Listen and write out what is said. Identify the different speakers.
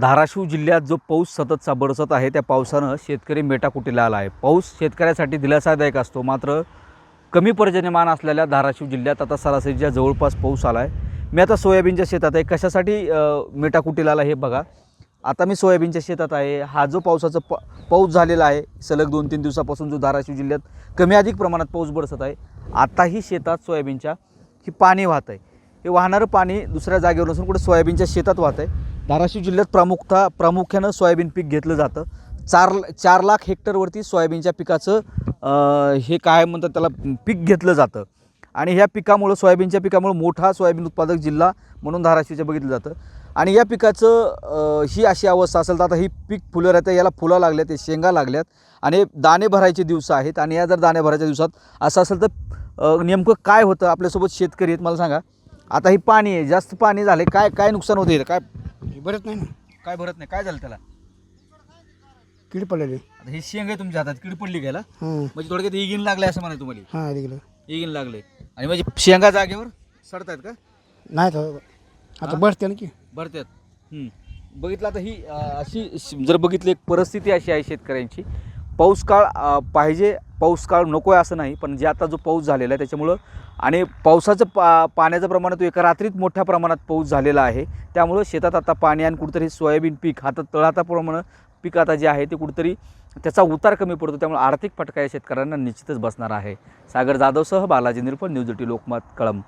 Speaker 1: धाराशिव जिल्ह्यात जो पाऊस सततचा बरसत आहे त्या पावसानं शेतकरी मेटाकुटीला आला आहे। पाऊस शेतकऱ्यासाठी दिलासादायक असतो, मात्र कमी पर्जन्यमान असलेल्या धाराशिव जिल्ह्यात आता सरासरीच्या जवळपास पाऊस आला आहे। मी आता सोयाबीनच्या शेतात आहे। कशासाठी मेटाकुटीला आला हे बघा। आता मी सोयाबीनच्या शेतात आहे। हा जो पाऊस झालेला आहे सलग 2-3 दिवसापासून जो धाराशिव जिल्ह्यात कमी अधिक प्रमाणात पाऊस बरसत आहे, आताही शेतात सोयाबीनच्या ही पाणी वाहत आहे। हे वाहणारं पाणी दुसऱ्या जागेवर नसून कुठे सोयाबीनच्या शेतात वाहत आहे। धाराशिव जिल्ह्यात प्रामुख्यानं सोयाबीन पीक घेतलं जातं। 4 लाख हेक्टरवरती सोयाबीनच्या पिकाचं हे काय म्हणतात त्याला पीक घेतलं जातं आणि ह्या पिकामुळं सोयाबीनच्या पिकामुळं मोठा सोयाबीन उत्पादक जिल्हा म्हणून धाराशिवचं बघितलं जातं। आणि या पिकाचं ही अशी अवस्था असेल तर आता ही पीक फुलं राहतं, याला फुलं लागल्यात, ते शेंगा लागल्यात आणि दाणे भरायचे दिवस आहेत। आणि या जर दाणे भरायच्या दिवसात असं असेल तर नेमकं काय होतं? आपल्यासोबत शेतकरी आहेत, मला सांगा। आता ही पाणी आहे, जास्त पाणी झाले, काय नुकसान होते? काय
Speaker 2: भरत नाही ना,
Speaker 1: काय भरत नाही? काय झालं त्याला?
Speaker 2: कीड पडलेली.
Speaker 1: आता ही शेंग आहे तुमच्या हातात, कीड पडली घ्यायला
Speaker 2: हां
Speaker 1: म्हणजे थोडक्यात इगिन लागले असं म्हणा तुम्हाला?
Speaker 2: हां दिलं
Speaker 1: इगिन लागले आणि म्हणजे शेंगा जागेवर सडतायत का?
Speaker 2: नाही तर आता भरते ना की
Speaker 1: भरत्यात। बघितलं आता ही अशी जर बघितली एक परिस्थिती अशी आहे शेतकऱ्यांची। पाऊस काळ पाहिजे, पाऊस काळ नको आहे असं नाही, पण जे आता जो पाऊस झालेला आहे त्याच्यामुळं आणि पावसाचं पाण्याचं प्रमाण तो एका रात्रीत मोठ्या प्रमाणात पाऊस झालेला आहे, त्यामुळं शेतात आता पाणी आणि कुठंतरी सोयाबीन पीक तळाताप्रमाणे पीक आता जे आहे ते कुठंतरी त्याचा उतार कमी पडतो, त्यामुळे आर्थिक फटका या शेतकऱ्यांना निश्चितच बसणार आहे। सागर जाधवसह बालाजी निरपल, न्यूज 18 लोकमत, कळंब।